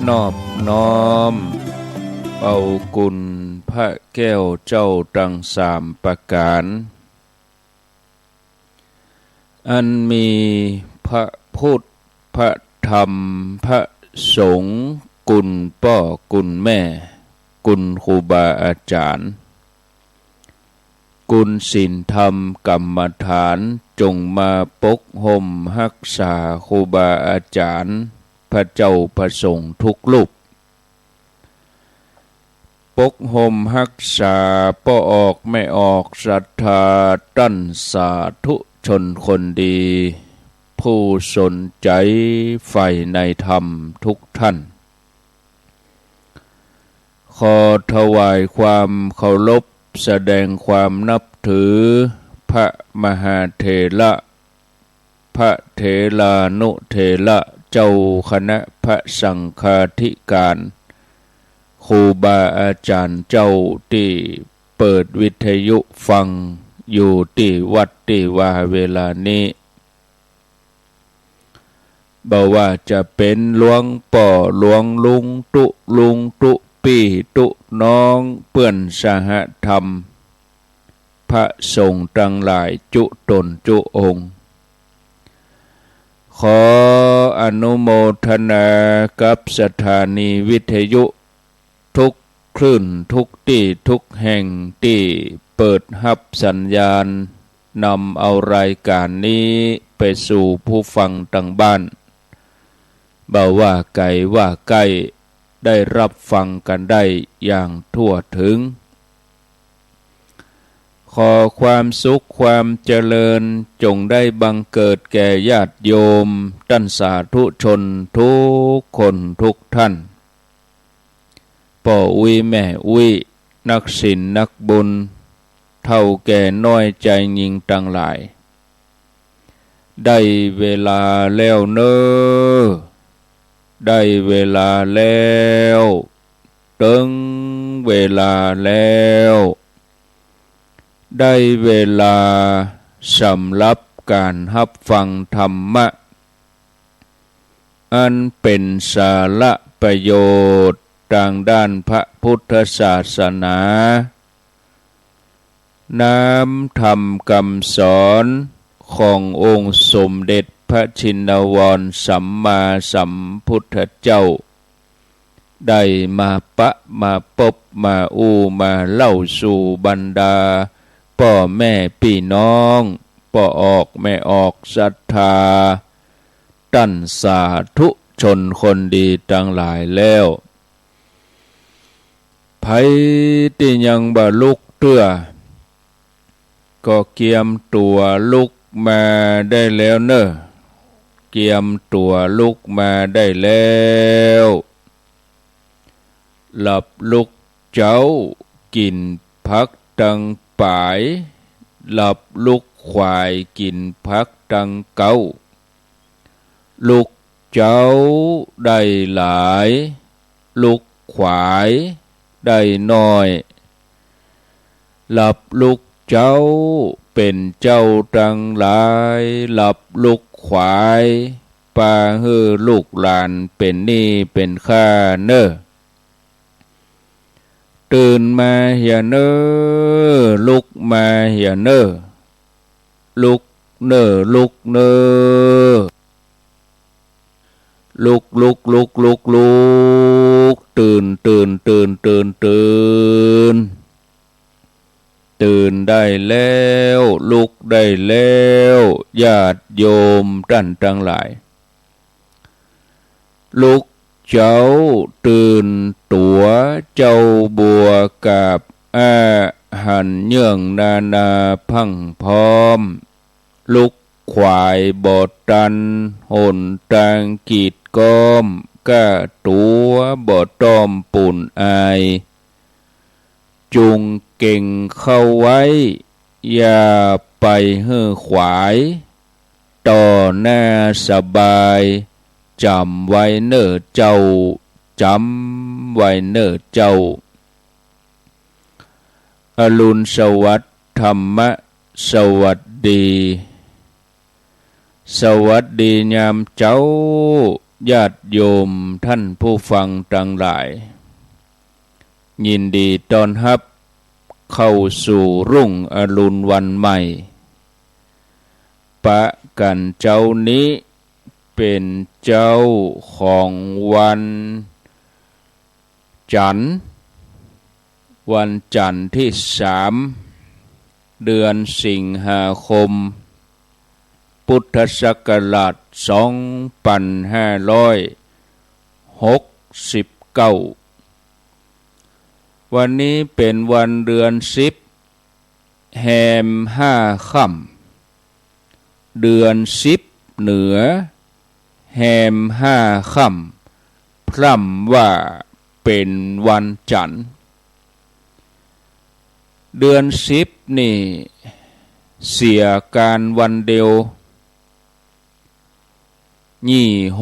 นอบน้อมเอากุลพระแก้วเจ้าทั้งสามประการอันมีพระพุทธพระธรรมพระสงฆ์กุลพ่อกุลแม่กุลครูบาอาจารย์กุลศีลธรรมกรรมฐานจงมาปกห่มรักษาครูบาอาจารย์พระเจ้าพระสงฆ์ทุกรูปปกห่มรักษาป้อออกไม่ออกศรัทธาตั้นสาธุชนคนดีผู้สนใจใฝ่ในธรรมทุกท่านขอถวายความเคารพแสดงความนับถือพระมหาเถระพระเถรานุเถระเจ้าคณะพระสังฆาธิการครูบาอาจารย์เจ้าที่เปิดวิทยุฟังอยู่ที่วัดที่ว่าเวลานี้บ่ว่าจะเป็นหลวงป่อหลวงลุงตุลุงตุปี้ตุน้องเปื้อนสหธรรมพระสงฆ์ทั้งหลายจุตนจุองค์ขออนุโมทนากับสถานีวิทยุทุกคลื่นทุกที่ทุกแห่งที่เปิดรับสัญญาณนำเอารายการนี้ไปสู่ผู้ฟังทางบ้านบ่ว่าไกลว่าใกล้ได้รับฟังกันได้อย่างทั่วถึงขอความสุขความเจริญจงได้บังเกิดแก่ญาติโยมท่านสาธุชนทุกคนทุกท่านพ่ออุ้ยแม่อุ้ยนักศีลนักบุญเฒ่าแก่น้อยใจยิงทั้งหลายได้เวลาแล้วเน้อได้เวลาแล้วถึงเวลาแล้วได้เวลาสำหรับการรับฟังธรรมะอันเป็นสาระประโยชน์ทางด้านพระพุทธศาสนาน้ำธรรมคำสอนขององค์สมเด็จพระชินวรสัมมาสัมพุทธเจ้าได้มาปะมาพบมามาเล่าสู่บรรดาพ่อแม่พี่น้องพ่อออกแม่ออกศรัทธาตั้นสาธุชนคนดีทั้งหลายแล้วไผที่ยังบ่ลุกเตื้อก็เกียมตัวลุกมาได้แล้วเนอะเกียมตัวลุกมาได้แล้วหลับลุกเจ้ากินพักตังป่ายหลับลุกควายกินพักตังเก้าลุกเจ้าได้หลายลุกควายได้น้อยหลับลุกเจ้าเป็นเจ้าทั้งหลายหลับลุกควายปาฮือลูกหลานเป็นหนี้เป็นข้าเนอตื่นมาเหียเนอลุกมาเหียเนอลุกเนอลุกเนอลุกลุกลุกลุกลุกตื่นตื่นตื่นตื่นตื่นตื่นได้แล้วลุกได้แล้วญาติโยมท่านทั้งหลายลุกเจ้าตื่นตัวเจ้าบัวกับอาหันเยื่องนานาพังพร้อมลุกควายบอดตันหนตางกีดก้อมก้าตัวบอดต้อมปุ่นอายจุงเก่งเข้าไว้อย่าไปเฮ่อขวายต่อหน้าสบายจำไว้เน้อเจ้าจำไว้เน้อเจ้าอรุณสวัสดิ์ธรรมะสวัสดีสวัสดียามเจ้า ญาติโยมท่านผู้ฟังทั้งหลายยินดีต้อนรับเข้าสู่รุ่งอรุณวันใหม่ปะกันเจ้านี้เป็นเจ้าของวันจันทร์ที่3เดือนสิงหาคมพุทธศักราช2569วันนี้เป็นวันเดือน10แฮม5ค่ำเดือน10เหนือแฮม5ค่ำพร่ำว่าเป็นวันจันทร์เดือน10นี่เสียการวันเดียว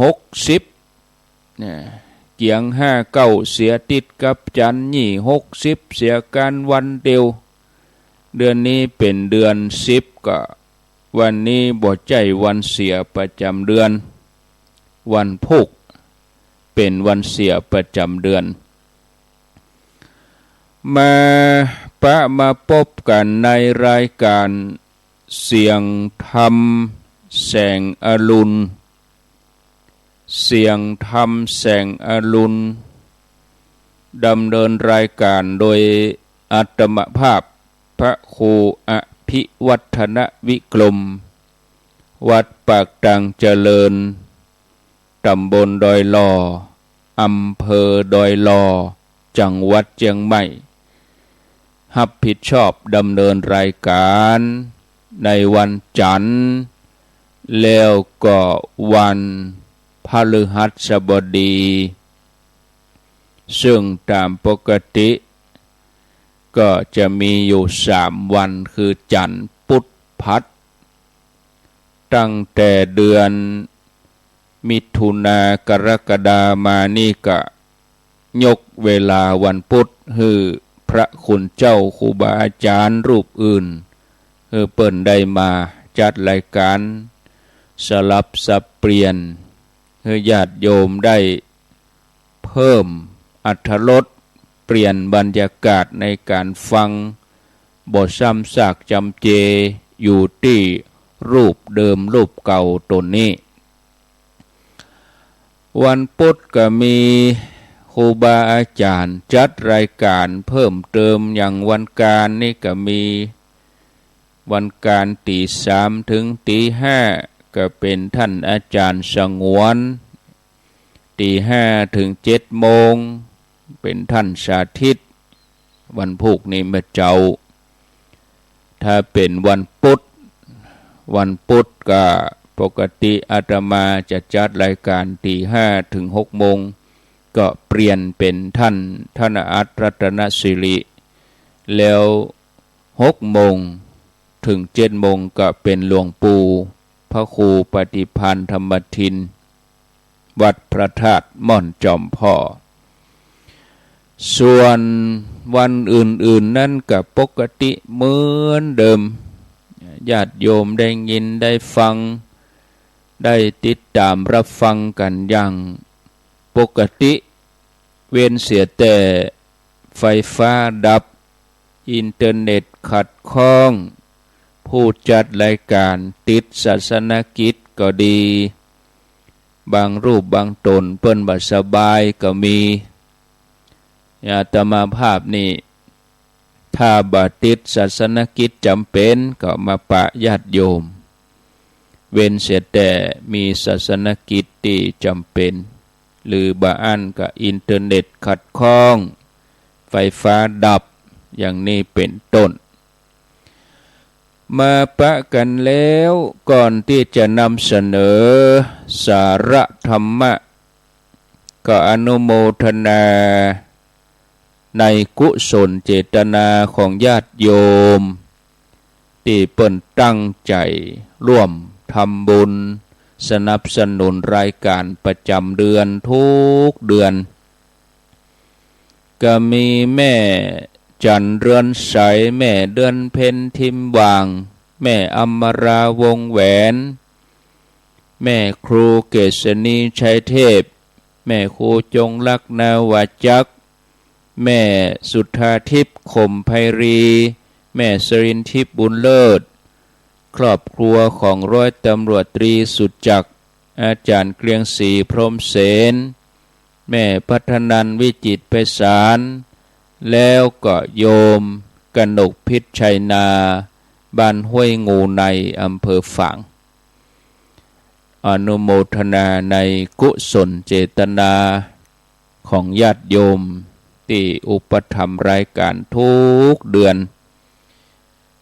60เนี่ยเกียง59เสียติดกับจันทร์60เสียการวันเดียวเดือนนี้เป็นเดือน10ก็วันนี้บ่ใจวันเสียประจำเดือนวันพุธเป็นวันเสียประจำเดือนมาพบกันในรายการเสียงธรรมแสงอรุณเสียงธรรมแสงอรุณดำเนินรายการโดยอาตมภาพพระครูอภิวัฒนวิกรมวัดปากตังเจริญตำบลดอยลออำเภอดอยลอจังหวัดเชียงใหม่รับผิดชอบดำเนินรายการในวันจันทร์แล้วก็วันพฤหัสบดีซึ่งตามปกติก็จะมีอยู่3วันคือจันทร์พุธพัดตั้งแต่เดือนมิถุนากรกฎามานี่ก็ยกเวลาวันพุธคือพระคุณเจ้าครูบาอาจารย์รูปอื่นเปิ้นได้มาจัดรายการสลับสับเปลี่ยนญาติโยมได้เพิ่มอรรถรสเปลี่ยนบรรยากาศในการฟังบ่ซ้ำซากจำเจอยู่ที่รูปเดิมรูปเก่าตนนี้วันพุธก็มีครูบาอาจารย์จัดรายการเพิ่มเติมอย่างวันการนี่ก็มีวันการตี3ถึงตี5ก็เป็นท่านอาจารย์สงวนตี5ถึง7โมงเป็นท่านสาธิตวันพุธนี้มาเจ้าถ้าเป็นวันพุธก็ปกติอาตมาจะจัดรายการตี5ถึง6โมงก็เปลี่ยนเป็นท่านอาจรัตนสิริแล้ว6โมงถึง7โมงก็เป็นหลวงปู่พระครูปฏิพันธ์ธรรมทินวัดพระธาตุม่อนจอมพ่อส่วนวันอื่นๆนั่นก็ปกติเหมือนเดิมญาติโยมได้ยินได้ฟังได้ติดตามรับฟังกันอย่างปกติเว้นเสียแต่ไฟฟ้าดับอินเทอร์เน็ตขัดข้องผู้จัดรายการติดศาสนกิจก็ดีบางรูปบางตนเปิ้นบ่สบายก็มีอาตมาภาพนี่ถ้าบ่ติดศาสนกิจจำเป็นก็มาปะญาติโยมเว้นเสียแต่มีศาสนกิจที่จำเป็นหรือบางอันก็อินเทอร์เน็ตขัดข้องไฟฟ้าดับอย่างนี้เป็นต้นมาปะกันแล้วก่อนที่จะนำเสนอสาระธรรมะก็อนุโมทนาในกุศลเจตนาของญาติโยมที่เปิ้นตั้งใจร่วมทำบุญสนับสนุนรายการประจำเดือนทุกเดือนก็มีแม่จันเรือนใสแม่เดือนเพ็ญทิมวางแม่อมราวงแหวน แม่ครูเกษณีชัยเทพแม่ครูจงลักษณ์นาวาจักรแม่สุทธาทิพย์ข่มไพรีแม่สรินทิพย์บุญเลิศครอบครัวของร้อยตำรวจตรีสุดจักรอาจารย์เกรียงศรีพรหมเสนแม่พัฒนันวิจิตรไพศาลแล้วก็โยมกนกพิษชัยนาบ้านห้วยงูในอำเภอฝางอนุโมทนาในกุศลเจตนาของญาติโยมที่อุปถัมภ์รายการทุกเดือน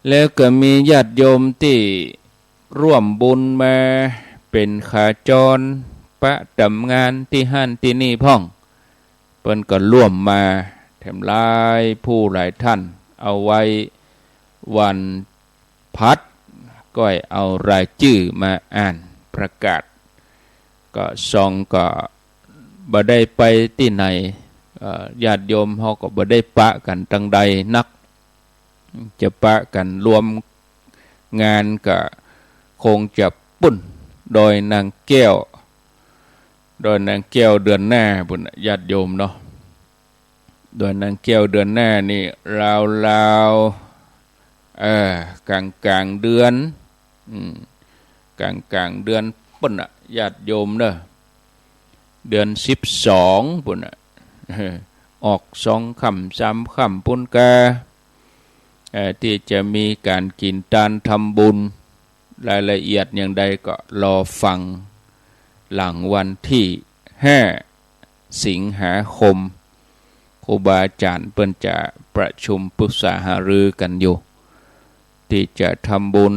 แล้วก็มีญาติโยมที่ร่วมบุญมาเป็นขาจรประจำงานที่ห้านที่นี่พ่องเปิ้นก็ร่วมมาแถมหลายผู้หลายท่านเอาไว้วันพัดก็เอารายชื่อมาอ่านประกาศก็ซองก็บ่ได้ไปที่ไหนญาติโยมเขาก็บ่ได้ปะกันตั้งใดนักจะปะกันรวมงานก็คงจะปุ่นโดยนางแก้วเดือนหน้าบุญญาติโยมเนาะโดยนางแก้วเดือนหน้านี่ราวกลางเดือนกลางเดือนปุ่นญาติโยมเนาะเดือน12ปุ่นออก2 ค่ำ3 ค่ำปุ่นกาที่จะมีการกินทานทำบุญรายละเอียดอย่างใดก็รอฟังหลังวันที่5 สิงหาคมครูบาอาจารย์เปิ้นจะประชุมปรึกษาหารือกันอยู่ที่จะทำบุญ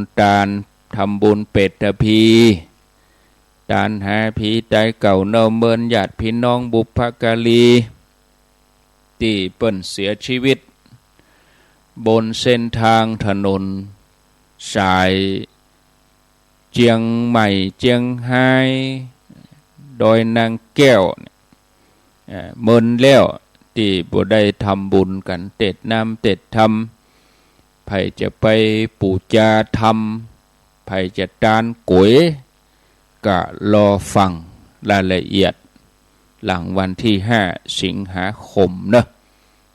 ทำบุญเป็ดพีทานหาผีตายเก่าเน่าเมินญาติพี่น้องบุพการีที่เปิ้นเสียชีวิตบนเส้นทางถนนสายเจียงใหม่เจียงไฮ้โดยนางแก้วเมินแล้วที่บ่ได้ทำบุญกันเต็ดน้ำเต็ดธรรมไผจะไปปูจาธรรมไผจะตานก๋วยก็รอฟังรายละเอียดหลังวันที่5 สิงหาคมเนอะ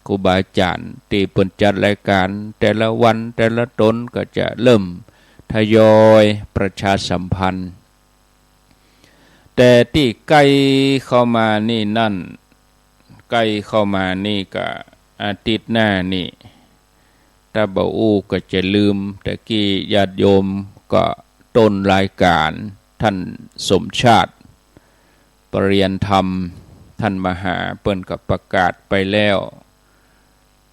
ครูบาอาจารย์ที่เปิ้นจัดรายการแต่ละวันแต่ละตนก็จะเริ่มทยอยประชาสัมพันธ์แต่ที่ใกล้เข้ามานี่นั่นใกล้เข้ามานี่ก็อาทิตย์หน้านี่ถ้าบ่อู้ก็จะลืมแต่กี้ญาติโยมก็ต้นรายการท่านสมชาติปริยนธรรมท่านมหาเปิ้นก็ประกาศไปแล้ว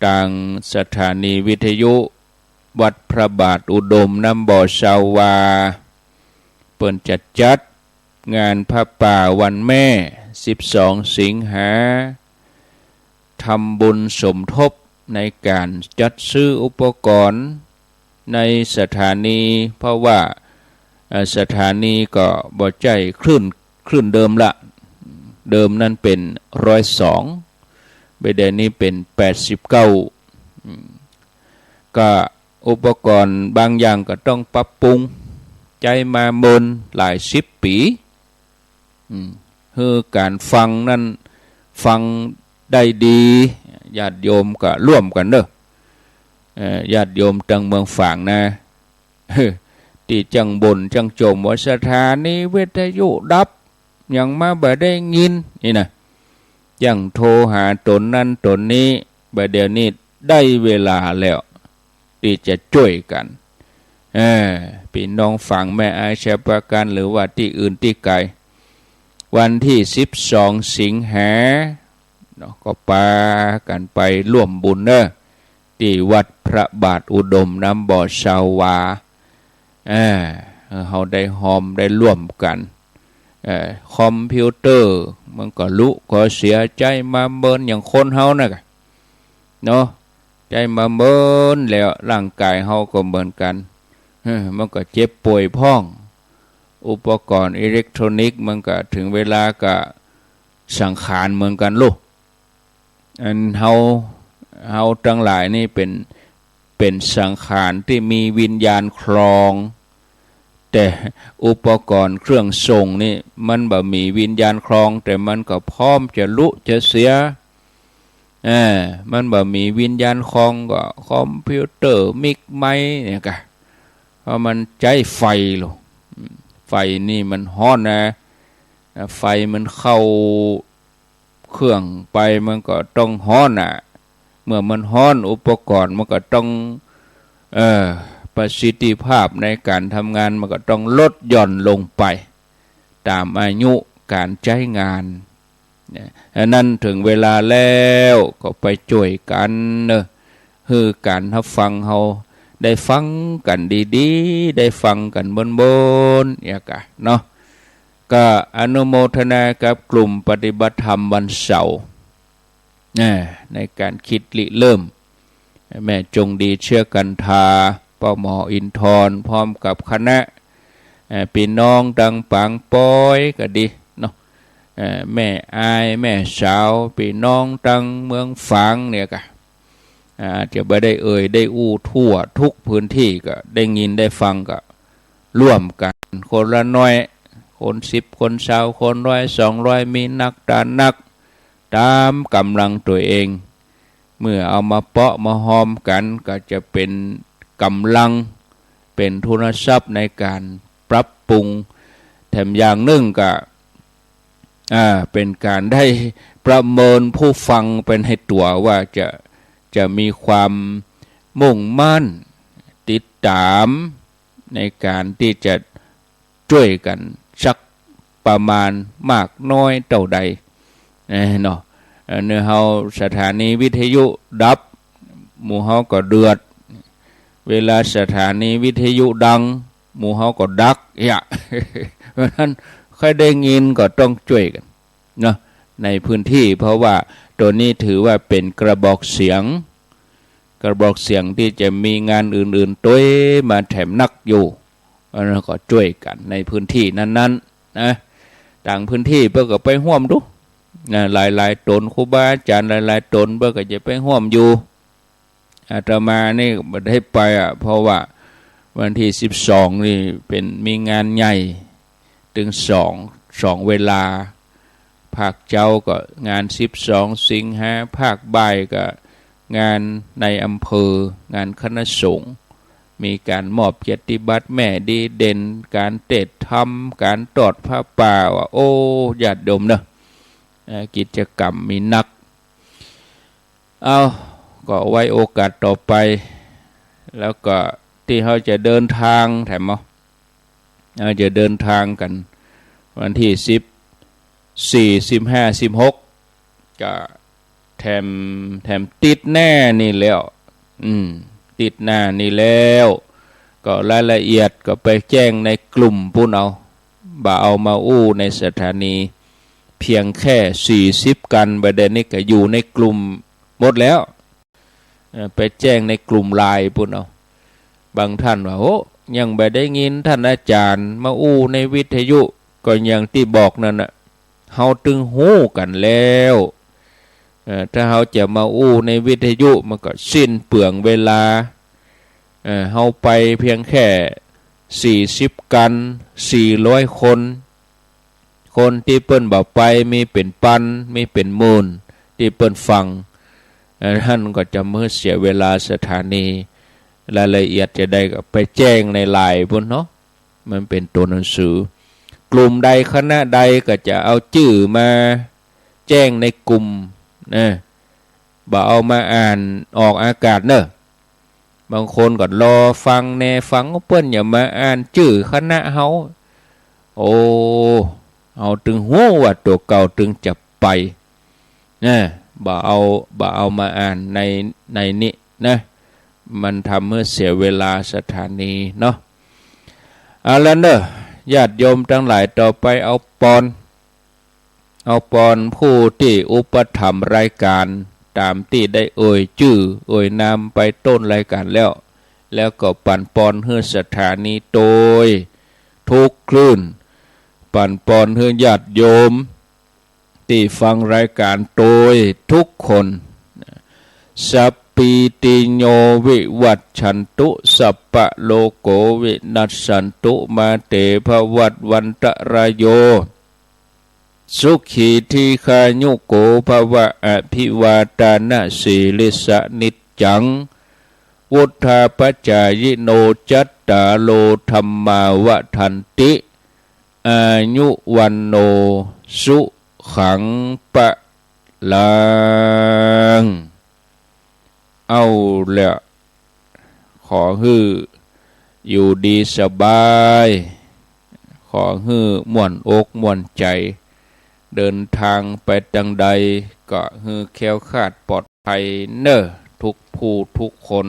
ทางสถานีวิทยุวัดพระบาทอุดมน้ำบ่อชาวาเปิ้นจะจัดงานพระป่าวันแม่12 สิงหาทำบุญสมทบในการจัดซื้ออุปกรณ์ในสถานีเพราะว่าสถานีก็บ่ใจคลื่นเดิมละเดิมนั่นเป็น102เบเดนี้เป็น89ก็อุปกรณ์บางอย่างก็ต้องปรับปรุงใจมาเมินหลาย10 ปีคือการฟังนั้นฟังได้ดีญาติโยมก็ร่วมกันเด้อญาติโยมจังเมืองฝางนะที่จังบนจังโจมว่าสถานีวิทยุดับยังมาบ่ได้ยินนี่นะยังโทรหาตนนั้นตนนี้บ่เดี๋ยวนี้ได้เวลาแล้วที่จะช่วยกันพี่น้องฝั่งแม่อาชัยประการหรือว่าที่อื่นที่ไกลวันที่12 สิงหาก็พากันไปร่วมบุญเนอะที่วัดพระบาทอุดมน้ำบ่อชาวาเขาได้หอมได้ร่วมกันคอมพิวเตอร์มันก็ลุก็เสียใจมาเมินอย่างคนเฮานะเนาะใจมาเมินแล้วร่างกายเฮาก็เหมือนกันมันก็เจ็บป่วยพ้องอุปกรณ์อิเล็กทรอนิกส์มันก็ถึงเวลาก็สังขารเหมือนกันลูกอันเฮาทั้งหลายนี่เป็นสังขารที่มีวิญญาณครอง แต่อุปกรณ์เครื่องส่งนี่มันบ่มีวิญญาณครองแต่มันก็พร้อมจะลุจะเสียมันบ่มีวิญญาณครองก็คอมพิวเตอร์มิกไม้เนี่ยกะเพราะมันใจไฟหรอไฟนี่มันฮ้อนนะไฟมันเข้าเครื่องไปมันก็ต้องฮ้อนเมื่อมันฮ้อนอุปกรณ์มันก็ต้องประสิทธิภาพในการทำงานมันก็ต้องลดหย่อนลงไปตามอายุการใช้งานนั่นถึงเวลาแล้วก็ไปช่วยกันคือการรับฟังเขาได้ฟังกันดีๆได้ฟังกันบนๆอย่างกะเนาะก็อนุโมทนากับกลุ่มปฏิบัติธรรมวันเสาร์ในการคิดริเริ่มแม่จงดีเชื่อกันทาป้าหมออินทร์พร้อมกับคณะพี่น้องดังปางป้อยก็ดีเนาะแม่อายแม่สาวพี่น้องดังเมืองฝางเนี่ยกะจะไปได้ได้อู้ทั่วทุกพื้นที่ก็ได้ยินได้ฟังก็ร่วมกันคนละน้อยคน10คน20คน100 200มีนักดานนักตามกำลังตัวเองเมื่อเอามาเปาะมาหอมกันก็จะเป็นกำลังเป็นทุนทรัพย์ในการปรับปรุงแถมอย่างหนึ่งก็เป็นการได้ประเมินผู้ฟังเป็นให้ตัวว่าจะมีความมุ่งมั่นติดตามในการที่จะช่วยกันสักประมาณมากน้อยเท่าใดเนาะเนื้อเฮาสถานีวิทยุดับหมู่เฮาก็เดือดเวลาสถานีวิทยุดังหมู่เฮาก็ดักเพราะนั้นใครได้ยินก็ต้องช่วยกันเนาะในพื้นที่เพราะว่าตัวนี้ถือว่าเป็นกระบอกเสียงที่จะมีงานอื่นๆตัวมาแถมนักอยู่แล้วก็ช่วยกันในพื้นที่นั้นๆนะต่างพื้นที่เพื่อก็ไปร่วมดูหลายๆตนครูบาอาจารย์หลายๆตนเพื่อก็จะไปร่วมอยู่อาตมานี่ไม่ได้ไปเพราะว่าวันที่12นี่เป็นมีงานใหญ่ถึง2เวลาภาคเจ้าก็งาน12สิงหาภาคบ่ายก็งานในอำเภองานคณะสงฆ์มีการมอบเกียรติบัตรแม่ดีเด่นการเทศธรรมการตอดผ้าป่าโอ้ญาติโยมเนอะกิจกรรมมีนักก็ไว้โอกาสต่อไปแล้วก็ที่เขาจะเดินทางแถมเราจะเดินทางกันวันที่14 15 16ก็แถมติดแน่นี่แล้วติดหน้านี่แล้วก็รายละเอียดก็ไปแจ้งในกลุ่มปุ่นบ่เอามาอู้ในสถานีเพียงแค่40กันประเด็นนี้ก็อยู่ในกลุ่มหมดแล้วไปแจ้งในกลุ่มไลน์ปุ่นบางท่านว่าโอ้ยังไม่ได้ยินท่านอาจารย์มาอู้ในวิทยุก็อย่างที่บอกนั่นน่ะเฮาตึงหู้กันแล้วถ้าเฮาจะมาอู้ในวิทยุมันก็สิ้นเปลืองเวลาเฮาไปเพียงแค่40กัน400คนที่เปิ้นบอกไปมีเป็นพันมีเป็นหมื่นที่เปิ้นฟังท่านก็จะเสียเวลาสถานีรายละเอียดจะได้ก็ไปแจ้งในไลน์พุ่นเนาะมันเป็นตัวหนังสือกลุ่มใดคณะใดก็จะเอาชื่อมาแจ้งในกลุ่มบ่เอามาอ่านออกอากาศเนอะบางคนก็รอฟังแน่ฟังเปิ้นอย่ามาอ่านชื่อคณะเฮาเอาถึงหูว่าตัวเก่าถึงจะไปบ่เอามาอ่านในนี้นะมันทำเมื่อเสียเวลาสถานีเนาะแล้วเนอะญาติโยมทั้งหลายต่อไปเอาปอนผู้ที่อุปถัมภ์รายการตามที่ได้ชื่อ นามไปต้นรายการแล้วก็ปั่นปอนเฮือสถานีโดยทุกคลื่นปั่นปอนเฮือญาติโยมที่ฟังรายการโดยทุกคนสัพเพ ปีติโยวิวัตชันตุสัพพะโลโกวินัสสันตุมาเตภวัตวันตรายโยสุขีทีคายุโกภวะอภิวาตานะสีลิสะนิจจังวุธาปจายโนจัตตาโลธรรมาวะทันติอายุวันโนสุขังปะลังเอาละขอฮืออยู่ดีสบายขอฮือม่วนอกม่วนใจเดินทางไปจังใดก็ฮือแคล้วคลาดปลอดภัยเนอทุกผู้ทุกคน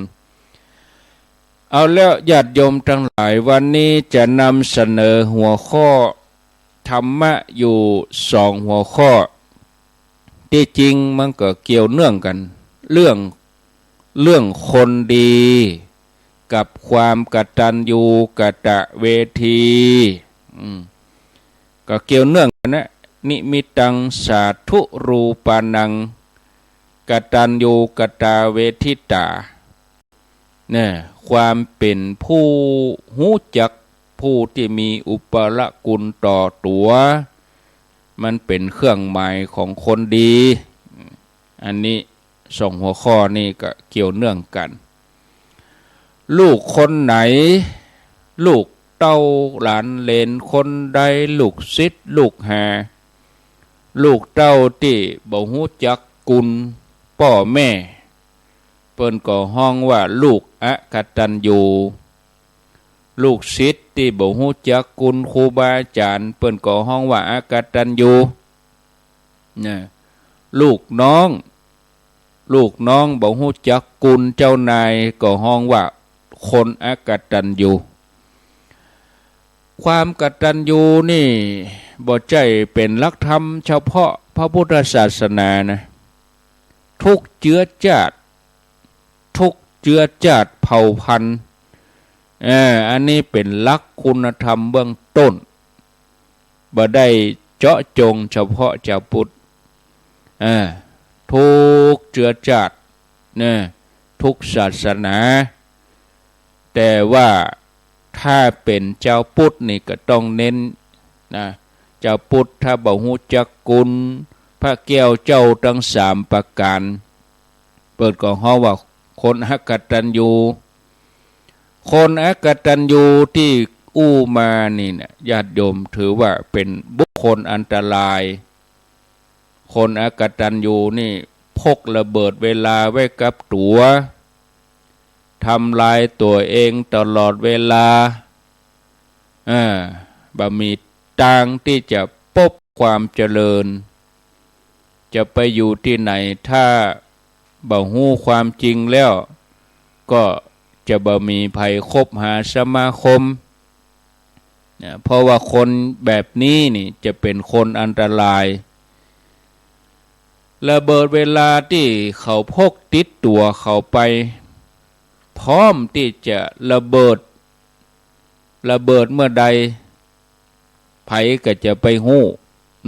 เอาแล้วญาติโยมทั้งหลายวันนี้จะนำเสนอหัวข้อธรรมะอยู่2หัวข้อที่จริงมันก็เกี่ยวเนื่องกันเรื่องคนดีกับความกตัญญูกตเวทีก็เกี่ยวเนื่องกันนะนิมิตังสาธุรูปานังกตัญญูกตเวทิตาเนี่ยความเป็นผู้หูจักผู้ที่มีอุปละกุลต่อตัวมันเป็นเครื่องหมายของคนดีอันนี้2หัวข้อนี่ก็เกี่ยวเนื่องกันลูกคนไหนลูกเต้าหลานเลนคนใดลูกศิษย์ลูกหาลูกเต้าที่บ่ฮู้จักกุลพ่อแม่เปิ้นก็ฮ้องว่าลูกอกตัญญูลูกศิษย์ที่บ่ฮู้จักกุลครูบาอาจารย์เปิ้นก็ฮ้องว่าอกตัญญูนะลูกน้องบ่ฮู้จักกุลเจ้านายก็ฮ้องว่าคนอกตัญญูความกตัญญูนี่บ่ใช่เป็นหลักธรรมเฉพาะพระพุทธศาสนานะทุกเชื้อชาติเผ่าพันธุ์อันนี้เป็นหลักคุณธรรมเบื้องต้นบ่ได้เจาะจงเฉพาะชาวพุทธทุกเชื้อชาติทุกศาสนาแต่ว่าถ้าเป็นเจ้าพุทธนี่ก็ต้องเน้นนะเจ้าพุทธถ้าบ่ฮู้จักกุลพระแก้วเจ้าทั้ง3ประการเปิดก็ฮ้อว่าคนอกตัญญูคนอกตัญญูที่อู้มานี่นะญาติโยมถือว่าเป็นบุคคลอันตรายคนอกตัญญูนี่พกระเบิดเวลาไว้กับตัวทำลายตัวเองตลอดเวลาบ่มีทางที่จะพบความเจริญจะไปอยู่ที่ไหนถ้าบ่ฮู้ความจริงแล้วก็จะบ่มีภัยคบหาสมาคมเพราะว่าคนแบบนี้นี่จะเป็นคนอันตรายระเบิดเวลาที่เขาพกติดตัวเขาไปพร้อมที่จะระเบิดเมื่อใดไผก็จะไปฮู้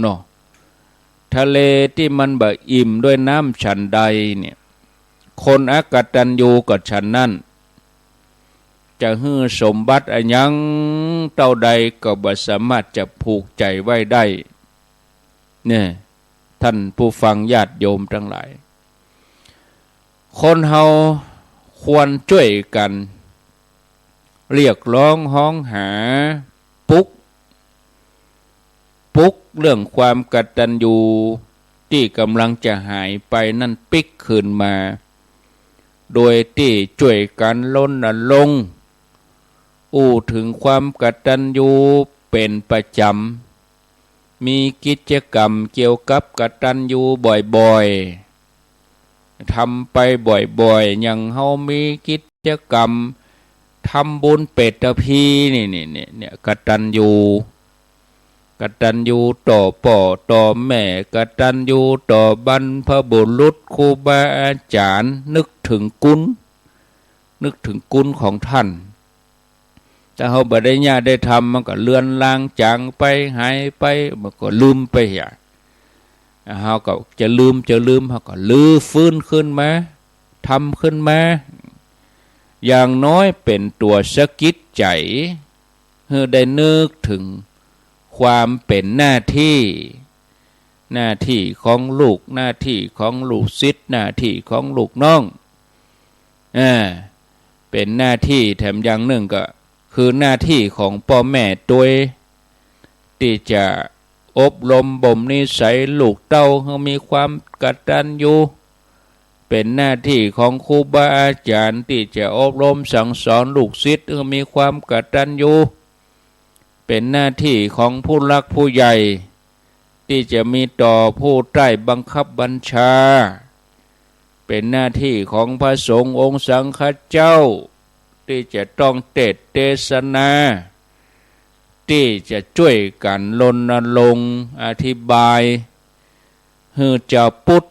เนาะทะเลที่มันบ่อิ่มด้วยน้ำฉันใดเนี่ยคนอกตัญญูก็ฉันนั้นจะฮื้อสมบัติอันยังเท่าใดก็บ่สามารถจะผูกใจไว้ได้เนี่ยท่านผู้ฟังญาติโยมทั้งหลายคนเฮาควรช่วยกันเรียกร้องฮ้องหาปลุกเรื่องความกตัญญูที่กำลังจะหายไปนั่นปิกคืนมาโดยที่ช่วยกันรณรงค์ถึงความกตัญญูเป็นประจำมีกิจกรรมเกี่ยวกับกตัญญูบ่อยๆทำไปบ่อยๆอย่างเฮามีกิจกรรมทำบุญเปตพีนี่กตัญญูต่อพ่อต่อแม่กตัญญูต่อบรรพบุรุษครูบาอาจารย์นึกถึงกุลของท่านถ้าเฮาบ่ได้ญาได้ทำมันก็เลือนลางจางไปหายไปมันก็ลืมไปเฮาก็จะลืมเฮาก็ลื้อฟื้นขึ้นมา ทำขึ้นมาอย่างน้อยเป็นตัวสะกิดใจให้ได้นึกถึงความเป็นหน้าที่ของลูกหน้าที่ของลูกศิษย์หน้าที่ของลูกน้องเป็นหน้าที่แถมอย่างหนึ่งก็คือหน้าที่ของพ่อแม่ตัวที่จะอบรมบ่มนิสัยลูกเต้าให้มีความกตัญญูเป็นหน้าที่ของครูบาอาจารย์ที่จะอบรมสั่งสอนลูกศิษย์ให้มีความกตัญญูเป็นหน้าที่ของผู้หลักผู้ใหญ่ที่จะมีต่อผู้ใต้บังคับบัญชาเป็นหน้าที่ของพระสงฆ์องค์สังฆเจ้าที่จะต้องเทศนาที่จะช่วยกันรณรงค์อธิบายให้เจ้าพุทธ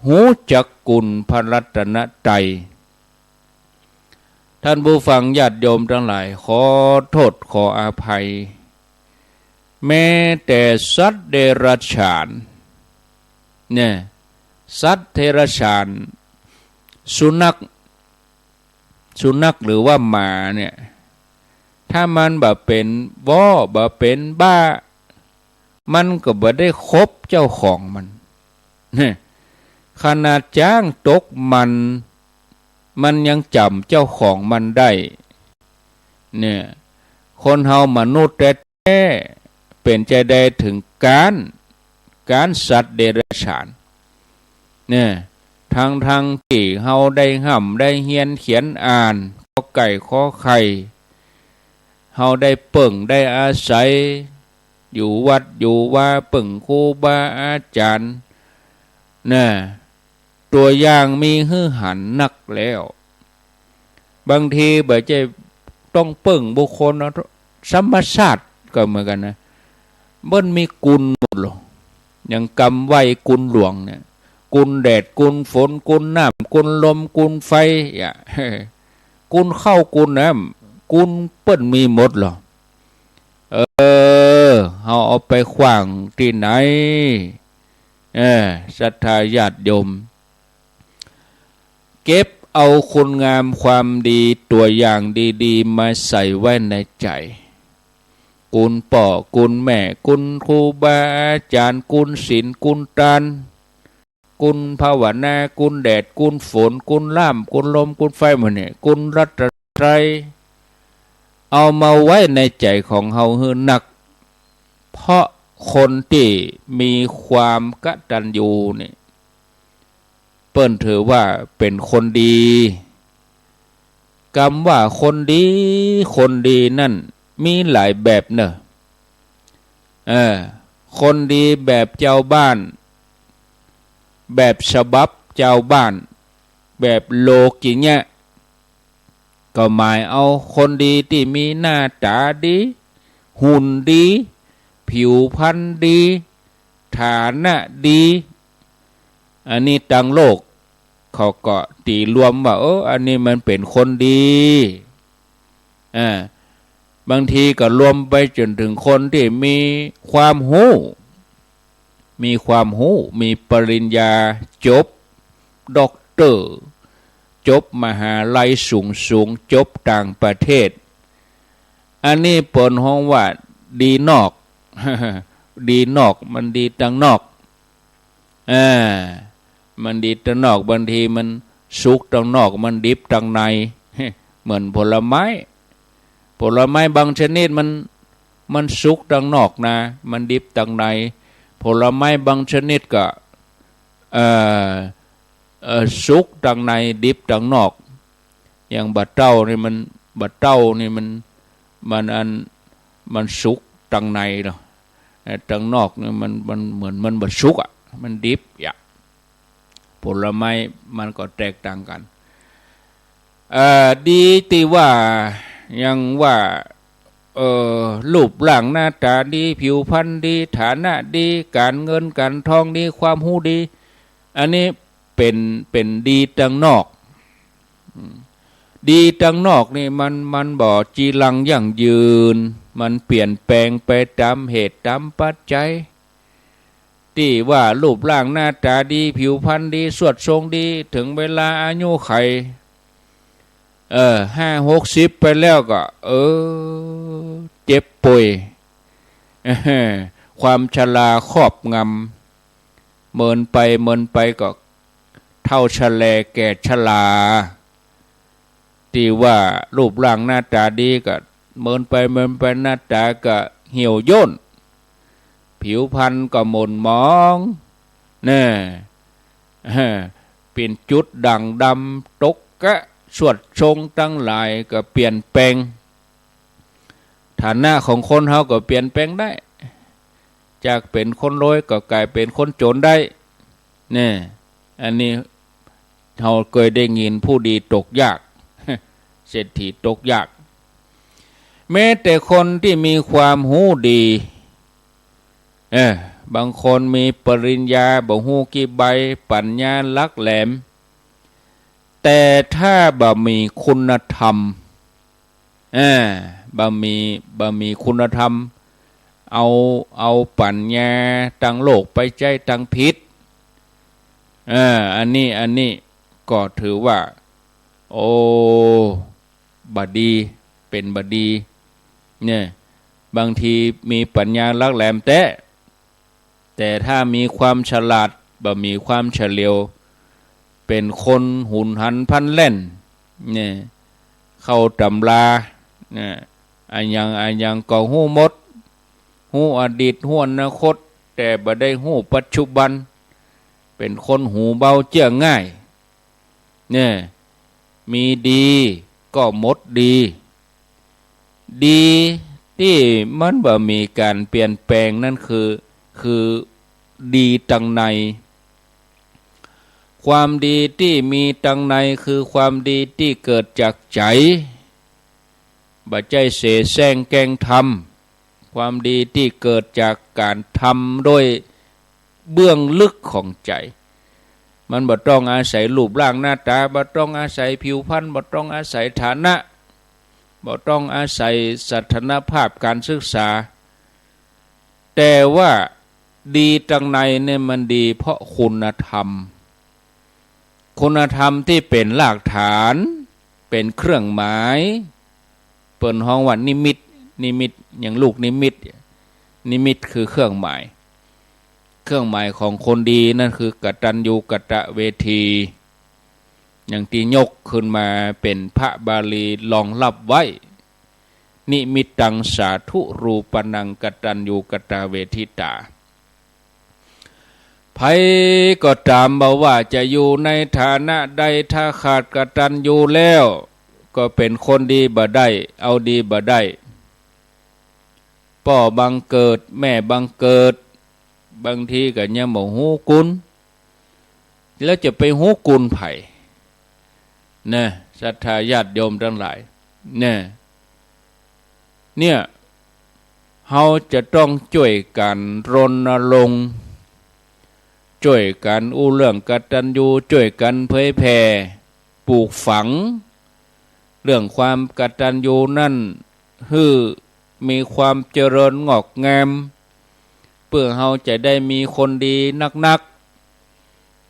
หูจักคุณพระรัตนตรัยท่านผู้ฟังญาติโยมทั้งหลายขอโทษขออภัยแม้แต่สัตว์เดรัจฉานเนี่ยสัตว์เดรัจฉานสุนัขหรือว่าหมาเนี่ยถ้ามันแบบเป็นแบบเป็นบ้ามันก็บ่ได้คบเจ้าของมันเนี่ยขนาดจ้างตกมันยังจำเจ้าของมันได้เนี่ยคนเฮามนุษย์แท้ๆเป็นใจได้ถึงการสัตว์เดรัจฉานเนี่ยทั้งที่เฮาได้ห่ำได้เฮียนเขียนอ่านข้อไก่ข้อไข่เฮาได้เปิ่งได้อาศัยอยู่วัดอยู่ว่าเปิ่งครูบาอาจารย์น่ะตัวอย่างมีหื้อหันนักแล้วบางทีบ่ใจต้องเปิ่งบุคคลธรรมชาติก็เหมือนกันนะมันมีกุลหมดหรออย่างกำไว้กุลหลวงเนี่ยกุลแดดกุลฝนกุลน้ำกุลลมกุลไฟกุลเข้ากุลน้ำกุลเปิ้นมีหมดหรอเอาไปขว้างที่ไหนศรัทธาญาติโยมเก็บเอาคุณงามความดีตัวอย่างดีๆมาใส่ไว้ในใจกุลพ่อกุลแม่กุลครูบาอาจารย์กุลศีลกุลทานกุลภาวนากุลแดดกุลฝนกุลล่ามกุลลมกุลไฟหมดเนี่ยกุลรัตนตรัยเอามาไว้ในใจของเฮาให้หนักเพราะคนที่มีความกตัญญูเนี่ยเปิ้นถือว่าเป็นคนดีคำว่าคนดีนั่นมีหลายแบบเนอะคนดีแบบเจ้าบ้านแบบฉบับเจ้าบ้านแบบโลกิเนี่ยก็หมายเอาคนดีที่มีหน้าตาดีหุ่นดีผิวพรรณดีฐานะดีอันนี้ต่างโลกเขาก็ตีรวมว่าอันนี้มันเป็นคนดีบางทีก็รวมไปจนถึงคนที่มีความรู้มีปริญญาจบด็อกเตอร์จบมหาลัยสูงจบต่างประเทศอันนี้เปิ้นฮ้องว่าดีนอก ดีนอกมันดีทางนอกมันดีทางนอกบางทีมันสุกทางนอกมันดิบทางใน เหมือนผลไม้บางชนิดมันสุกทางนอกนะมันดิบทางในผลไม้บางชนิดก็สุกทางในดิบทางนอกอย่างบัดเต้านี่มันสุกทางในเนาะทางนอกเนี่ยมันเหมือนมันบัดสุกมันดิบผลไม้มันก็แตกต่างกันดีที่ว่ายังว่ารูปร่างหน้าตาดีผิวพรรณดีฐานะดีการเงินการทองดีความรู้ดีอันนี้เป็นดีทางนอกดีทางนอกนี่มันบ่จีรังยั่งยืนมันเปลี่ยนแปลงไปตามเหตุตามปัจจัย ที่ว่ารูปร่างหน้าตาดีผิวพรรณดีสวดทรงดีถึงเวลาอายุไข50-60ไปแล้วก็เจ็บป่วยความชราครอบงำเมินไปก็เท่าชะแลแก่ชราที่ว่ารูปร่างหน้าตาดีก็เมินไปหน้าตาก็เหี่ยวย่นผิวพรรณก็หม่นหมองเนี่ยเป็นจุดด่างดำตกกะสวดทรงตั้งหลายก็เปลี่ยนแปลงฐานะของคนเฮาก็เปลี่ยนแปลงได้จากเป็นคนรวยก็กลายเป็นคนจนได้เนี่ยอันนี้เราเคยได้ยินผู้ดีตกยากเศรษฐีตกยากแม้แต่คนที่มีความหูดีบางคนมีปริญญาบ่ฮู้กี่ใบปัญญาลักแหลมแต่ถ้าบ่มีคุณธรรมบ่มีคุณธรรมเอาปัญญาตั้งโลกไปใจตั้งพิษอันนี้ก็ถือว่าโอ้บดีเป็นบดีเนี่ยบางทีมีปัญญาลักแหลมแต่ถ้ามีความฉลาดบ่มีความเฉลียวเป็นคนหุนหันพลันแล่นเนี่ยเข้าตำราเนี่ยอันยังก็ฮู้หมดฮู้อดีตฮู้อนาคตแต่บ่ได้ฮู้ปัจจุบันเป็นคนหูเบาเจื้อง่ายเนี่ยมีดีก็หมดดีที่มันบ่มีการเปลี่ยนแปลงนั่นคือดีตังในความดีที่มีตังในคือความดีที่เกิดจากใจบ่ใจเสแสร้งแกล้งทำความดีที่เกิดจากการทำโดยเบื้องลึกของใจมันบ่ต้องอาศัยรูปร่างหน้าตาบ่ต้องอาศัยผิวพรรณบ่ต้องอาศัยฐานะบ่ต้องอาศัยสถานภาพการศึกษาแต่ว่าดีตังในเนี่ยมันดีเพราะคุณธรรมที่เป็นรากฐานเป็นเครื่องหมายเปิ้นฮ้องว่านิมิตอย่างลูกนิมิตคือเครื่องหมายของคนดีนั่นคือกตัญญูกตเวทีอย่างที่ยกขึ้นมาเป็นพระบาลีรองรับไว้นิมิตตังสาธุรูปนังกตัญญูกตเวทิตาไผก็ตามบ่ว่าจะอยู่ในฐานะใดถ้าขาดกตัญญูแล้วก็เป็นคนดีบ่ได้เอาดีบ่ได้พ่อบังเกิดแม่บังเกิดบางทีก็ยังบ่ฮู้กุลแล้วจะไปฮู้กุลไผนะศรัทธาญาติโยมทั้งหลายเนี่ยเฮาจะต้องช่วยกันรณรงค์ช่วยกันอู้เรื่องกตัญญูช่วยกันเผยแผ่ปลูกฝังเรื่องความกตัญญูนั่นมีความเจริญงอกงามเพื่อเฮาจะได้มีคนดีนัก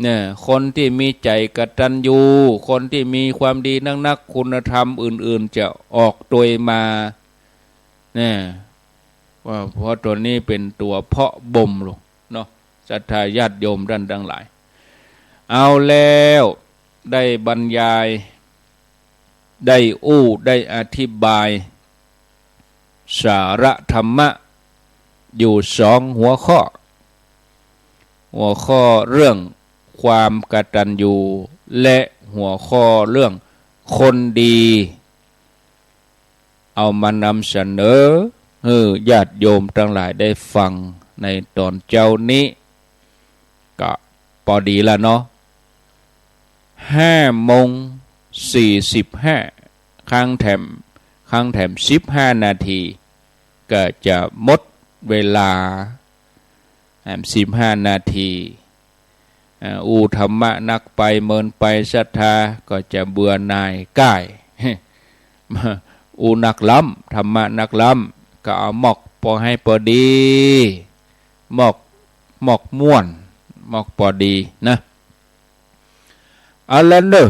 เนี่ยคนที่มีใจกตัญญูคนที่มีความดีนักคุณธรรมอื่นๆจะออกตัวมาเนี่ยว่าเพราะตัวนี้เป็นตัวเพาะบ่มลูกเนาะศรัทธาญาติโยมท่านทั้งหลายเอาแล้วได้บรรยายได้ได้อธิบายสาระธรรมะอยู่2หัวข้อเรื่องความกตัญญูและหัวข้อเรื่องคนดีเอามานำเสนอให้ญาติโยมทั้งหลายได้ฟังในตอนเจ้านี้ก็พอดีแล้วเนาะ5:45ข้างแถม15 นาทีก็จะหมดเวลา15 นาทีธรรมะนักไปเมินไปศรัทธาก็จะเบื่อหน่ายก้ายนักล้ำธรรมะนักล้ำก็เอาหมอกพอให้พอดีหมอก หมอกม่วนหมอกปอดีนะเอาละเด้อ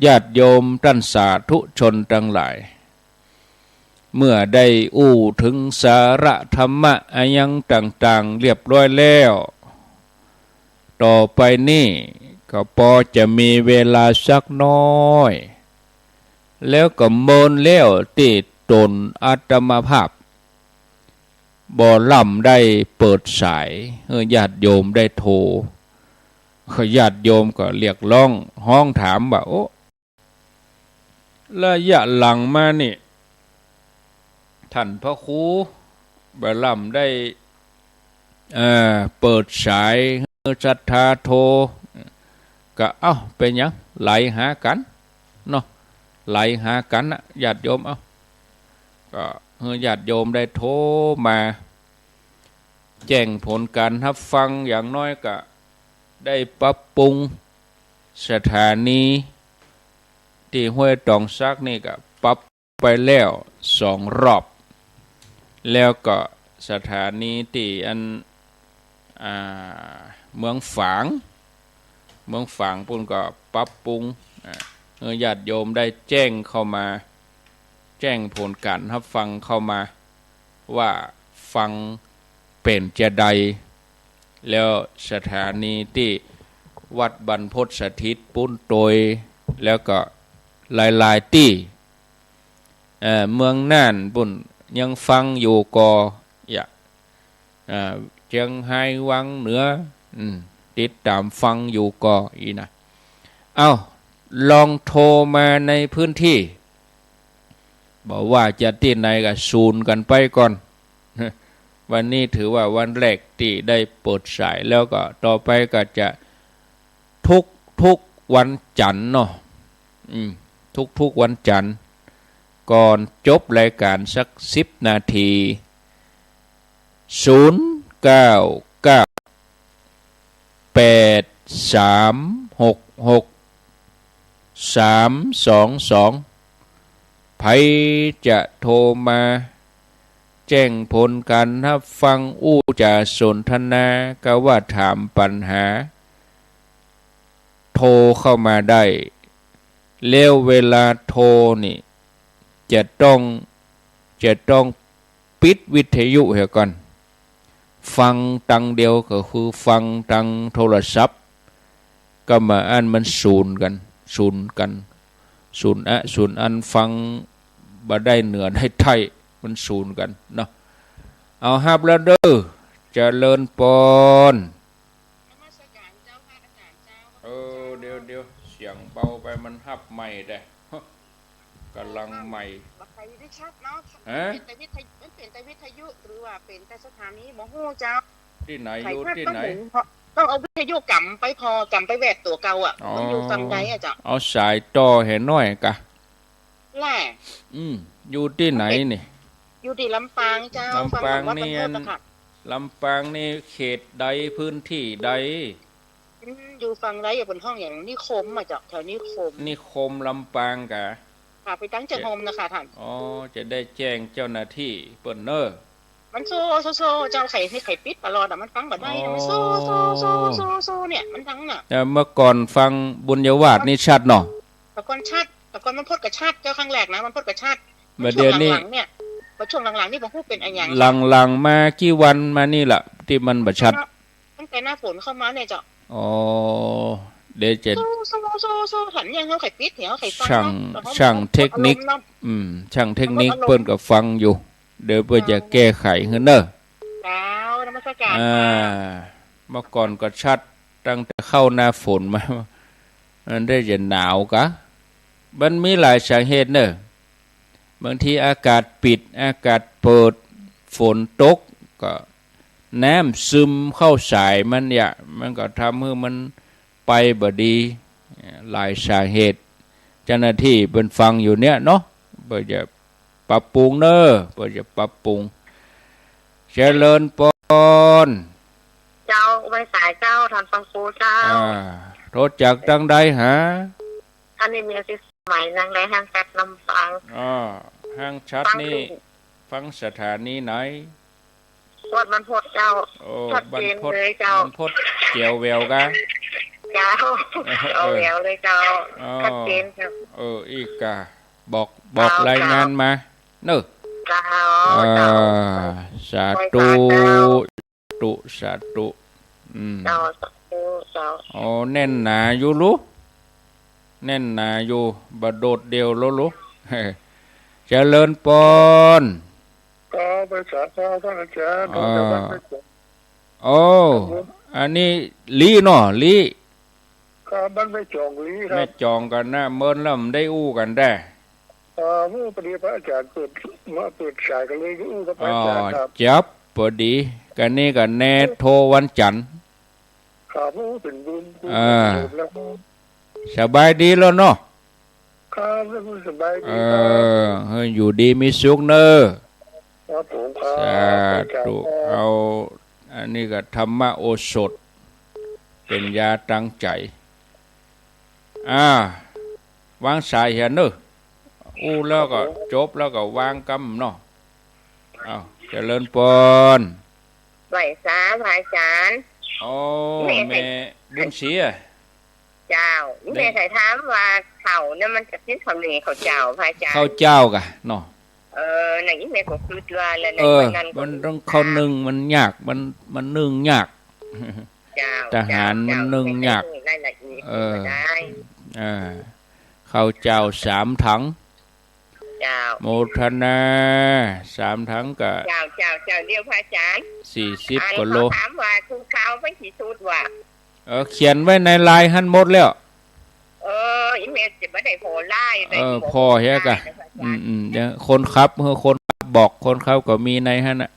ญาติโยมท่านสาธุชนทั้งหลายเมื่อได้อู้ถึงสาระธรรมะอายังต่างๆเรียบร้อยแล้วต่อไปนี่ก็พอจะมีเวลาสักน้อยแล้วก็เมินแล้วติดตนอาตมาภาพบ่ล่ำได้เปิดสายญาติโยมได้โทรญาติโยมก็เรียกร้องห้องถามว่าโอ้ระยะหลังมานี่ท่านพระครูบ่ล่ำได้เปิดสายศรัทธาโทรก็เอ้าเป็นยังไหลหากันเนาะไหลหากันนะญาติโยมเอ้าก็ญาติโยมได้โทรมาแจ้งผลการรับฟังอย่างน้อยก็ได้ปรับปรุงสถานีที่ห้วยตองซักนี่ก็ปรับไปแล้ว2 รอบแล้วก็สถานีที่อันเมืองฝางปุ่นก็ปรับปรุงญาติโยมได้แจ้งเข้ามาแจ้งผลการรับฟังเข้ามาว่าฟังเป็นจะใดแล้วสถานีที่วัดบรรพตสถิตปุ้นโตยแล้วก็หลายๆที่เมืองน่านปุ่นยังฟังอยู่ก็เชียงไฮ้วังเหนือติดตามฟังอยู่ก็อีนะเอาลองโทรมาในพื้นที่บอกว่าจะที่ไหนก็ซูนกันไปก่อนวันนี้ถือว่าวันแรกที่ได้เปิดสายแล้วก็ต่อไปก็จะทุกวันจันทร์เนาะทุกวันจันทร์ก่อนจบรายการสัก10 นาที099836632ไผจะโทรมาแจ้งผลการรับฟังอู้จะสนทนาก็ว่าถามปัญหาโทรเข้ามาได้แล้วเวลาโทรนี่จะต้องปิดวิทยุเสียก่อนฟังตังเดียวก็คือฟังตังโทรศัพท์ก็มาอันมันศูนย์กันอันฟังบ่ได้เหนือได้ไทยมันศูนย์กันเนาะเอาฮับแล้วเด้อเจริญปนเดี๋ยวเสียงเบาไปมันฮับใหม่ได้กำลังใหม่ได้ชัดเนาะเป็นแต่วิทยุหรือว่าเป็นแต่สถานีหมอฮู้เจ้าที่ไหนอยู่ที่ไหนต้องเอาวิทยุกำไปแวดตัวเก่าอ่ะมันอยู่ฝั่งใดอ่ะจ้ะเอาสายต่อให้น้อยกะแล่อยู่ที่ไหนนี่อยู่ที่ลำปางเจ้าลำปางนี่ลำปางนี่เขตใดพื้นที่ใดอยู่ฝั่งใดอยู่บนห้องอย่างนิคมอ่ะจ้ะแถวนิคมลำปางกะไปตั้งจังโฮมนะคะท่านจะได้แจ้งเจ้าหน้าที่เปิ้นเนอมันโซเจ้าไข่ให้ไข่ปิดตลอดมันฟังบ่ได้มันโซเนี่ยมันทั้งน่ะเมื่อก่อนฟังบุญยวาสนี่ชัดเนาะแต่ก่อนชัดแต่ก่อนมันพดกับชัดเจ้าครั้งแรกนะมันพดกับชัดเดี๋ยวนี้เนี่ยช่วงหลังๆนี่บ่ฮู้เป็นอะไรอย่างหลังๆมากี่วันมานี่ล่ะที่มันบ่ชัดตั้งแต่หน้าฝนเข้ามาเนี่ยเจ้าเดี๋ยวจะหันยังเขาไข่ปิดเเขาไข่ฟังช่างเทคนิคช่างเทคนิคเปิ้นก็ฟังอยู่เดี๋ยวเพื่อจะแก้ไขให้เนอะแล้วนมัสการเมื่อก่อนก็ชัดตั้งแต่เข้าหน้าฝนมามันได้จะหนาวกะมันมีหลายสาเหตุเนอะบางทีอากาศปิดอากาศเปิดฝนตกก็น้ำซึมเข้าสายมันก็ทำให้มันไปบ่ดีหลายสาเหตุเจ้าหน้าที่เป็นฟังอยู่เนี้ยเนาะเพื่อจะปรับปรุงเนอะเพื่อจะปรับปรุงเจริญปนเจ้าใบสายเจ้าทอนฟังครูเจ้าโทษจากดังใดฮะอันนี้มีสิหมายนางในห้างชัดลำฟังห้างชัดนี่ฟังสถานีไหน วัดบรรพตเจ้า โอ้ ชัด บร เจ ร น พต เลยเจ้า บรรพตเจียวแววกะ เจ้าเอาแล้วเลยเจ้า อ๋อ ชัดเจนครับ อีกะบอกรายงานมาเนอะ เจ้า อ่า เจ้า สาธุสาธุเจ้าสาธุเจ้า อ๋อแน่นหนาอยู่รู้แน่นหนาอยู่บโดดเดียวรู้ เจริญปน ก็ไปสาธุท่านอาจารย์ อ่า แต่ว่าไม่จบ โอ้อันนี้ลีเนาะลี ก็บ้านไม่จองลีค แม่ รับ จองกันนะเมินแล้วมันได้อู้กันได้ เมื่อพอดีพระอาจารย์เปิดฉายกันเลยอู้กับพ อ๋ ระ อ อาจารย์ครับ จับพอดีกันนี่กันแน่โทรวันจันทร์ ครับเป็นบุญ แล้ว สบายดีแล้วเนาะ ครับแล้วสบายดี เฮ้ยอยู่ดีมีสุขเนอะ ครับผมครั สา บ ธุเอาอันนี้ก็ธรรมโอสถเป็นยาตั้งใจวางสายเห็นเนอะอู้แล้วก็จบแล้วก็วางกำเนาะเอาเจริญปน ไหวสาพระอาจารย์ โอ้แม่บุญศรีอะ เจ้านี่แม่ใส่ถามว่าเขาเนี่ยมันจะเป็นเขาเหนือเขาเจ้าพระอาจารย์ ข้าวเจ้ากะเนาะ ไหนแม่ก็คือว่าแล้วในนั้น มันต้องข้าวนึ่งมันยากมันนึ่งยาก เจ้า ทหารมันนึ่งยาก รายละเอียดได้ ข้าวเจ้า3 ถัง เจ้า โมทนา3 ถังกับ เจ้าเดียวพระอาจารย์ 40 กว่าโล ถามว่าคือเขาไม่กี่สูตรว่า เขียนไว้ในลายหันหมดแล้ว อีเมลจะไม่ได้โผล่ไล่ได้ พอแฮกะเดี๋ยวคนครับคนบอกคนเขาก็มีในหันน่ะ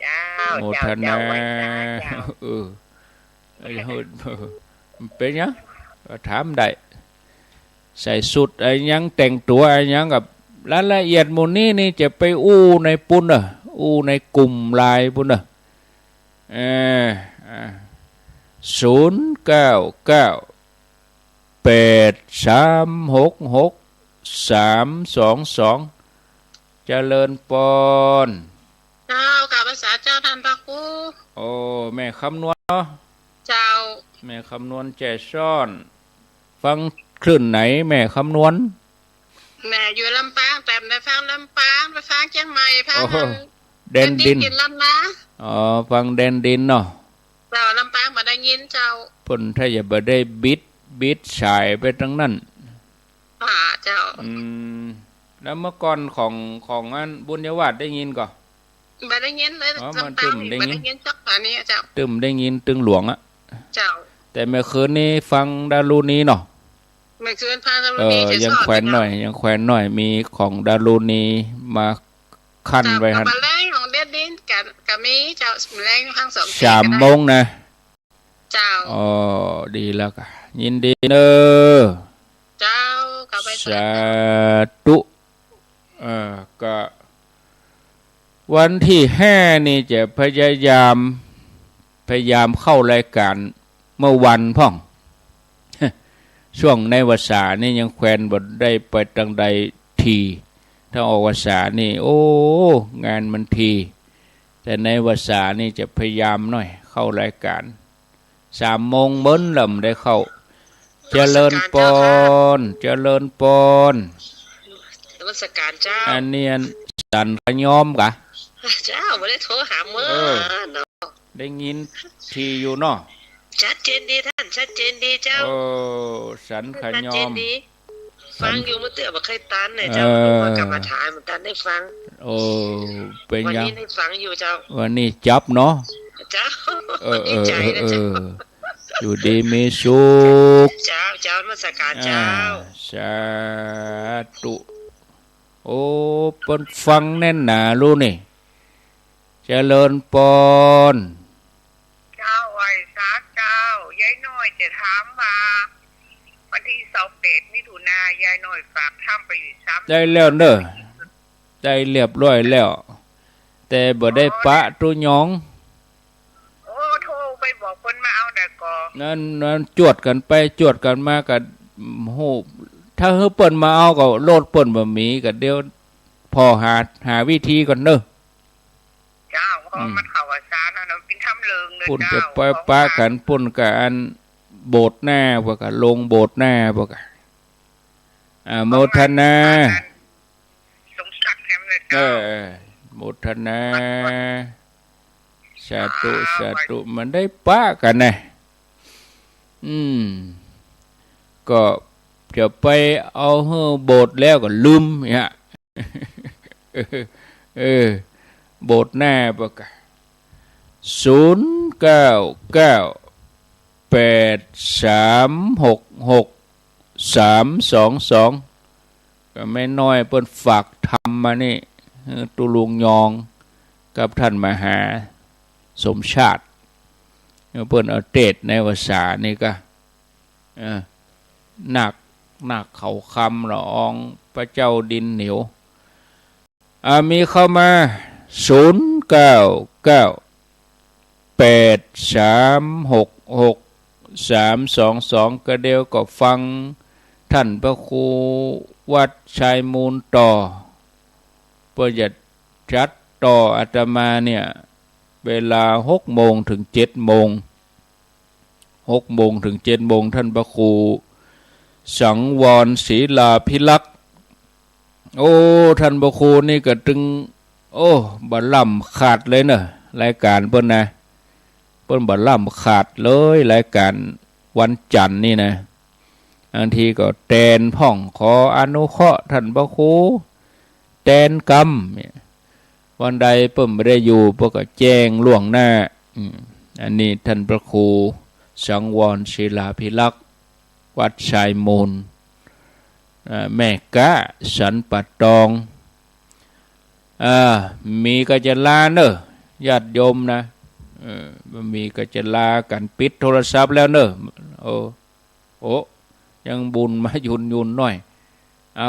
เจ้า โมท เจ้า นา ไว้เจ้า เป็นยังก็ถามได้ใส่สุดไอ้ยังแต่งตัวไอ้ยังกับรายละเอียดหมู่นี้นี่จะไปอู้ในปุ่นอู้ในกลุ่มไลน์ปุ่น09983662322เจริญปน เจ้ากับภาษาเจ้าท่านพระครู โอ้แม่คำนวณเนาะ เจ้า แม่คำนวณแจซ่อน ฟังคลื่นไหนแม่คำนวณ แม่อยู่ลำปางแต่ไปฟังลำปางไปฟังเชียงใหม่ฟัง แดนดิน กินลำนะ ฟังแดนดินเนาะ เจ้าลำปางมาได้ยินเจ้า เพิ่นถ้าอย่าบ่ได้บิดสายไปทั้งนั้น เจ้า แล้วเมื่อก่อนของอันบุญญาวาสได้ยินก่อ มาได้ยินเลยลำปางมาได้ยินจักอันนี้เจ้า ตึมได้ยินตึงหลวงอะ เจ้า แต่เมื่อคืนนี้ฟังดารุณีเนาะ ไม่คืนพาตำรวจจะ ยัง สอน แขวนหน่อยยังแขวนหน่อยมีของดารุณีมาขั้นไว้หั่น มาแรงของเด็ดดินกับมีเจ้าแรงทั้งสอง 3 โมงนะ เจ้า ดีแล้วก็ยินดีเนอ เจ้ากับไป สาธุก็วันที่5นี่จะพยายามเข้ารายการเมื่อวันพ่อง ช่วงในวสานี่ยังแควนบทได้ไปตังใดทีถ้าออกวสานี่โอ้งานมันทีแต่ในวสานี่จะพยายามหน่อยเข้ารายการ3 โมงเบิ้นลำได้เข้าเจริญปนนมัสการเจ้า อันนี้สันขยอมกะ เจ้าไม่ได้โทรหาเมื่อเนาะ ได้ยินทีอยู่เนาะ ชัดเจนดีท่านชัดเจนดีเจ้า สันข ชัด ย เจ อน ม ดีฟังอยู่เมื่อเตือบ่เคยตันเนี่ยเจ้าลงมากลับมาถามเหมือนกันได้ฟัง เป็น วัน ยัง นี้ได้ฟังอยู่เจ้า วันนี้จับเนาะ เจ้าดีใจนะเจ้า อยู่ดีมีสุข เจ้านมัสการเจ้า สาธุโอ้ปนฟังแน่นหนารู้นี่เจริญปน เจ้าไหวสาเจ้ายายน้อยจะถามมาวันที่28มิถุนายายน้อยฝากทำไปอยู่ซ้ำ ได้แล้วเนอะได้เรียบร้อยแล้ว แต่บ่ได้ปะตุหยอง โอ้โทรไปบอกคนมาเอาแต่ก่อ นั่นจวดกันไปจวดกันมากับโหถ้าเฮาเปิ้นมาเอาก็โลดเปิ้นบ่มีก็เดี๋ยวพอหาวิธีก่อนเนอะ เจ้า อมันเขาว่าซานะเราเป็นทำเลิงเลย ปุ่น เจ้า จะป้ากันปุ่นกับอันโบสถ์หน้าพวกลงโบสถ์หน้าพวกโมทนาสมศักดิ์แถมเลย เอ เจ้า อโมทนาสาธุสาธุมันได้ป้ากันนะก็จะไปเอาโบสถ์แล้วก็ลืมเนี่ยโบสถ์หน้าปะกะ0998366322ก็ไม่น้อยเปิ้นฝากทำมานี่ตุลุงยองกับท่านมหาสมชาติเปิ้นเอาเทศในภาษานี่ก็หนักเขาคำละอองพระเจ้าดินเหนียวมีเข้ามา0998366322ก็เดียวก็ฟังท่านพระครูวัดชัยมูลต่อเพื่อจะจัดต่ออาตมาเนี่ยเวลา6 โมงถึง 7 โมง6 โมงถึง 7 โมงท่านพระครูสังวรศรีลาภิลักษ์โอ้ท่านพระครูนี่ก็ตึงบัลล่ำขาดเลยเนอะรายการเพิ่นนะเพิ่นบัลล่ำขาดเลยรายการวันจันทร์นี่นะบางทีก็แตนพ่องขออนุเคราะห์ท่านพระครูแตนกรรมวันใดเพิ่นไม่ได้อยู่เพิ่นก็แจ้งล่วงหน้าอันนี้ท่านพระครูสังวรศิลาภิลักษ์วัดชายมูลแม่กะสันปัดตองมีก็จะลาเนอะญาติโยมนะมีก็จะลากันปิดโทรศัพท์แล้วเนอะโอ้ยังบุญมายุนหน่อย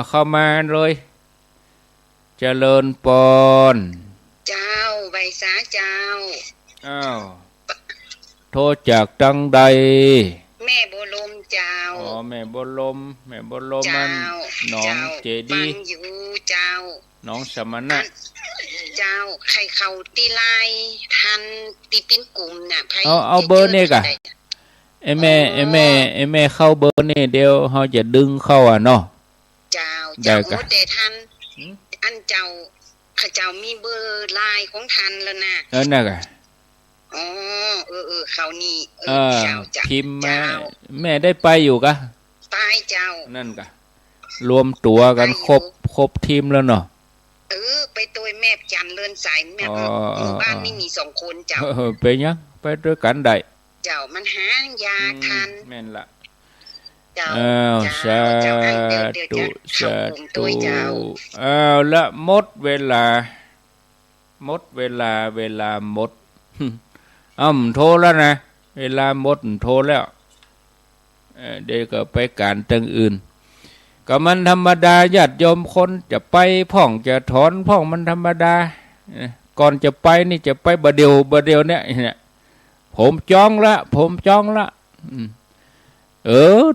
เข้ามาเลยเจริญปอนเจ้าใบสาเจ้าโทษจากตังใดแม่บัวลมเจ้าแม่บัวลมมันน้องเจดีฟังอยู่เจ้าน้องสมณะเจ้าใครเขาตีลายทันตีปิ้นกลุ่มน่ะเอาเบอร์นี่กะไอ้แม่เข้าเบอร์นี่เดี๋ยวเขาจะดึงเข้าเนาะเจ้าโอ้แต่ทันอันเจ้าข้าเจ้ามีเบอร์ไลน์ของทันแล้วนะน่ะกะเขานี่เจ้าพิมพ์มาแม่ได้ไปอยู่กะไปเจ้านั่นกะรวมตัวกันครบทีมแล้วเนาะไปตัวแม่จันเลินสายแม่หมู่บ้านนี่มี2 คนเจ้าไปยังไปด้วยกันได้เจ้ามันหายาทันแม่นละสาธุละหมดเวลาหมดโทรแล้วนะเวลาหมดโทรแล้วเดี๋ยวก็ไปการตั้งอื่นก็มันธรรมดาญาติโยมคนจะไปพ่องจะถอนพ่องมันธรรมดาก่อนจะไปนี่จะไปบะเดียวเนี่ยผมจองละ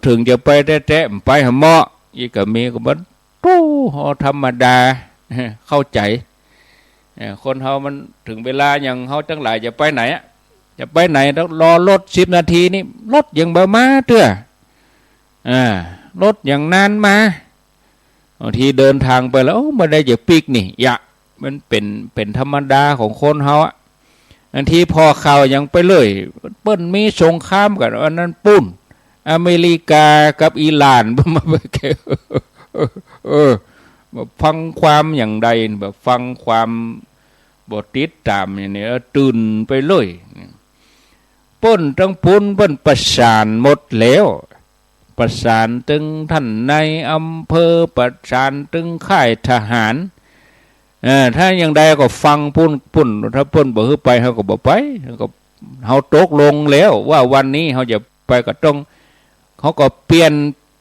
ถึงจะไปแท้ๆไปหาหม้ออีกก็มีก็มันตู้ธรรมดาเข้าใจคนเฮามันถึงเวลาอย่างเฮาทั้งหลายจะไปไหนต้องรอรถ10 นาทีนี่รถยังบ่มาเตื้อรถอย่างนานมาบางทีเดินทางไปแล้วไม่ได้จะปิกนี่มันเป็นธรรมดาของคนเฮาบางทีพอข่าวยังไปเลยเปิ้นมีสงครามกันอันนั้นปุ่นอเมริกากับอิหร่านมาฟังความอย่างใดแบบฟังความบทติดตามอย่างนี้ตื่นไปเลยป้นทั้งปุ้นเปิ้นประสานหมดแล้วประสานถึงท่านในอำเภอประสานถึงค่ายทหารถ้าอย่างใดก็ฟังปุ้นถ้าปุ้นบ่ฮือไปเขาก็บ่ไปเขาตกลงแล้วว่าวันนี้เขาจะไปก็ต้องเขาก็เปลี่ยน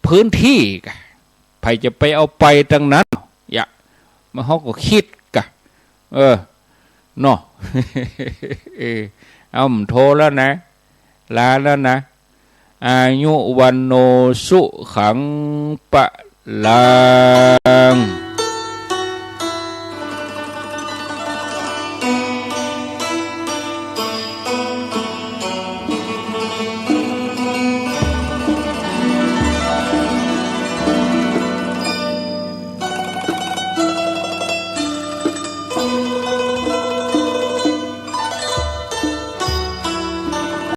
พื้นที่ใครจะไปเอาไปตั้งนั้นมาเขาก็คิดกะเนาะเอาโทรแล้วนะลาแล้วนะอายุวันโนสุขังปะลัง